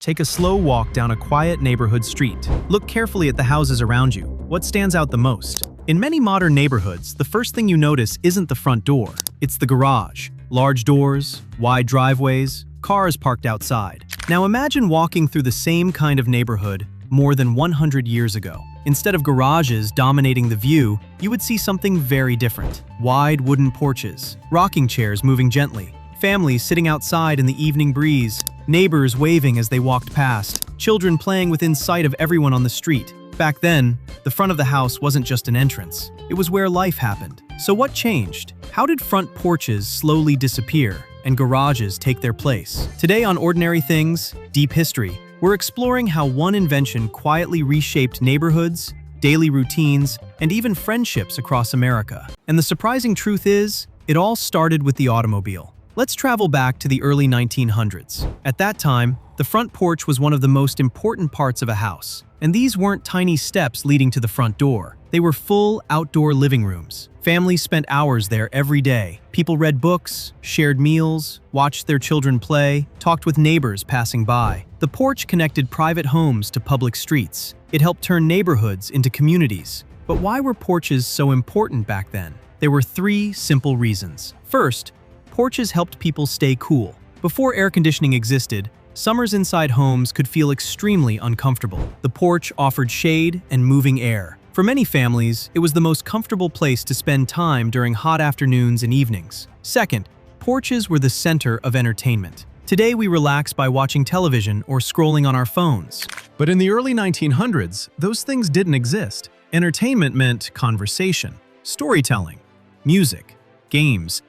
Take a slow walk down a quiet neighborhood street. Look carefully at the houses around you. What stands out the most? In many modern neighborhoods, the first thing you notice isn't the front door. It's the garage. Large doors, wide driveways, cars parked outside. Now imagine walking through the same kind of neighborhood more than 100 years ago. Instead of garages dominating the view, you would see something very different. Wide wooden porches, rocking chairs moving gently, families sitting outside in the evening breeze, neighbors waving as they walked past, children playing within sight of everyone on the street. Back then, the front of the house wasn't just an entrance. It was where life happened. So what changed? How did front porches slowly disappear and garages take their place? Today on Ordinary Things, Deep History, we're exploring how one invention quietly reshaped neighborhoods, daily routines, and even friendships across America. And the surprising truth is, it all started with the automobile. Let's travel back to the early 1900s. At that time, the front porch was one of the most important parts of a house. And these weren't tiny steps leading to the front door. They were full outdoor living rooms. Families spent hours there every day. People read books, shared meals, watched their children play, talked with neighbors passing by. The porch connected private homes to public streets. It helped turn neighborhoods into communities. But why were porches so important back then? There were three simple reasons. First, porches helped people stay cool. Before air conditioning existed, summers inside homes could feel extremely uncomfortable. The porch offered shade and moving air. For many families, it was the most comfortable place to spend time during hot afternoons and evenings. Second, porches were the center of entertainment. Today we relax by watching television or scrolling on our phones. But in the early 1900s, those things didn't exist. Entertainment meant conversation, storytelling, music, games,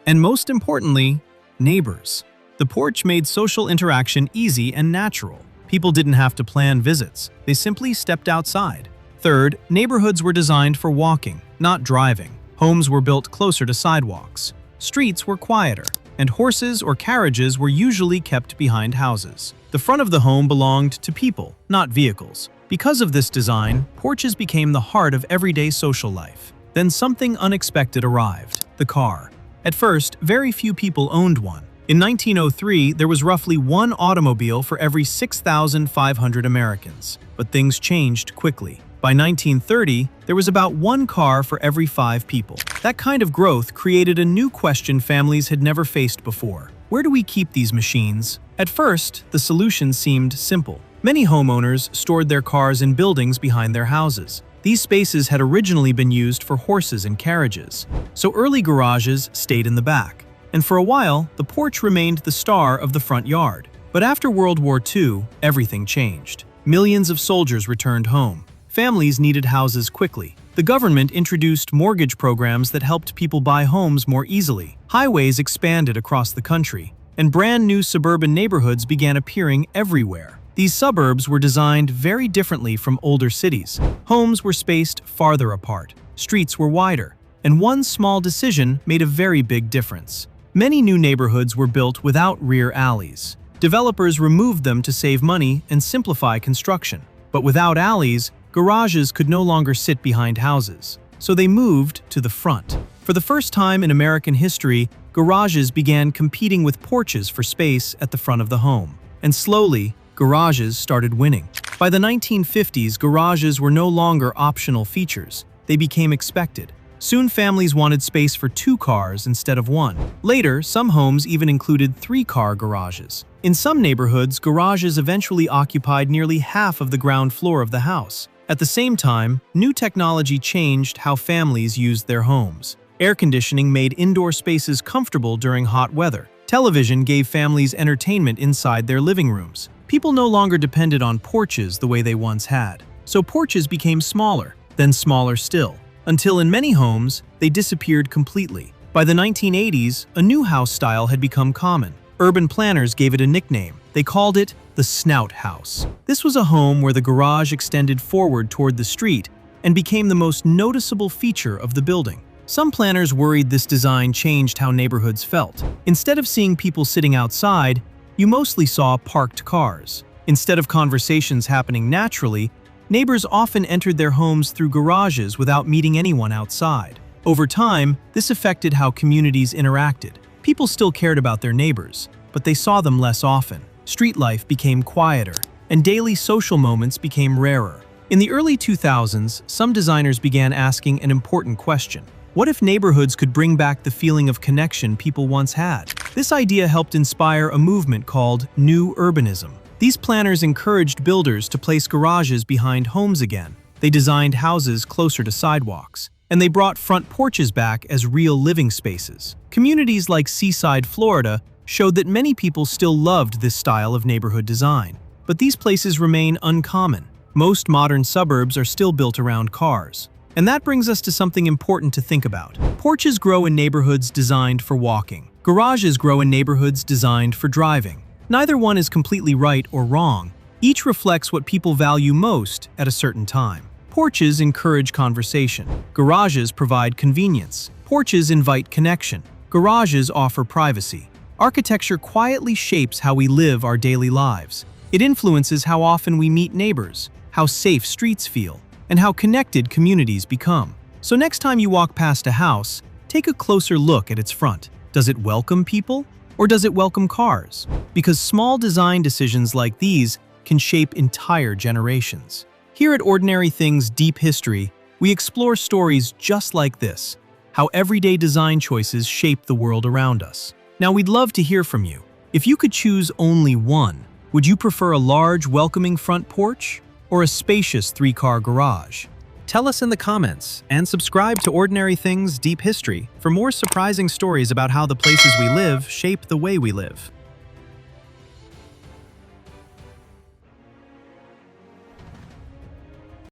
and most importantly, neighbors. The porch made social interaction easy and natural. People didn't have to plan visits. They simply stepped outside. Third, neighborhoods were designed for walking, not driving. Homes were built closer to sidewalks. Streets were quieter, and horses or carriages were usually kept behind houses. The front of the home belonged to people, not vehicles. Because of this design, porches became the heart of everyday social life. Then something unexpected arrived: the car. At first, very few people owned one. In 1903, there was roughly one automobile for every 6,500 Americans. But things changed quickly. By 1930, there was about one car for every 5 people. That kind of growth created a new question families had never faced before. Where do we keep these machines? At first, the solution seemed simple. Many homeowners stored their cars in buildings behind their houses. These spaces had originally been used for horses and carriages, so early garages stayed in the back. And for a while, the porch remained the star of the front yard. But after World War II, everything changed. Millions of soldiers returned home. Families needed houses quickly. The government introduced mortgage programs that helped people buy homes more easily. Highways expanded across the country, and brand new suburban neighborhoods began appearing everywhere. These suburbs were designed very differently from older cities. Homes were spaced farther apart, streets were wider, and one small decision made a very big difference. Many new neighborhoods were built without rear alleys. Developers removed them to save money and simplify construction. But without alleys, garages could no longer sit behind houses, so they moved to the front. For the first time in American history, garages began competing with porches for space at the front of the home. And slowly, garages started winning. By the 1950s, garages were no longer optional features. They became expected. Soon families wanted space for 2 cars instead of 1. Later, some homes even included 3-car garages. In some neighborhoods, garages eventually occupied nearly half of the ground floor of the house. At the same time, new technology changed how families used their homes. Air conditioning made indoor spaces comfortable during hot weather. Television gave families entertainment inside their living rooms. People no longer depended on porches the way they once had. So porches became smaller, then smaller still, until in many homes, they disappeared completely. By the 1980s, a new house style had become common. Urban planners gave it a nickname. They called it the snout house. This was a home where the garage extended forward toward the street and became the most noticeable feature of the building. Some planners worried this design changed how neighborhoods felt. Instead of seeing people sitting outside, you mostly saw parked cars. Instead of conversations happening naturally, neighbors often entered their homes through garages without meeting anyone outside. Over time, this affected how communities interacted. People still cared about their neighbors, but they saw them less often. street life became quieter, and daily social moments became rarer. In the early 2000s, some designers began asking an important question. What if neighborhoods could bring back the feeling of connection people once had? This idea helped inspire a movement called New Urbanism. These planners encouraged builders to place garages behind homes again. They designed houses closer to sidewalks, and they brought front porches back as real living spaces. Communities like Seaside, Florida, showed that many people still loved this style of neighborhood design. But these places remain uncommon. Most modern suburbs are still built around cars. And that brings us to something important to think about. Porches grow in neighborhoods designed for walking. Garages grow in neighborhoods designed for driving. Neither one is completely right or wrong. Each reflects what people value most at a certain time. Porches encourage conversation. Garages provide convenience. Porches invite connection. Garages offer privacy. Architecture quietly shapes how we live our daily lives. It influences how often we meet neighbors, how safe streets feel, and how connected communities become. So next time you walk past a house, take a closer look at its front. Does it welcome people, or does it welcome cars? Because small design decisions like these can shape entire generations. Here at Ordinary Things Deep History, we explore stories just like this, how everyday design choices shape the world around us. Now, we'd love to hear from you. If you could choose only one, would you prefer a large, welcoming front porch or a spacious three-car garage? Tell us in the comments, and subscribe to Ordinary Things Deep History for more surprising stories about how the places we live shape the way we live.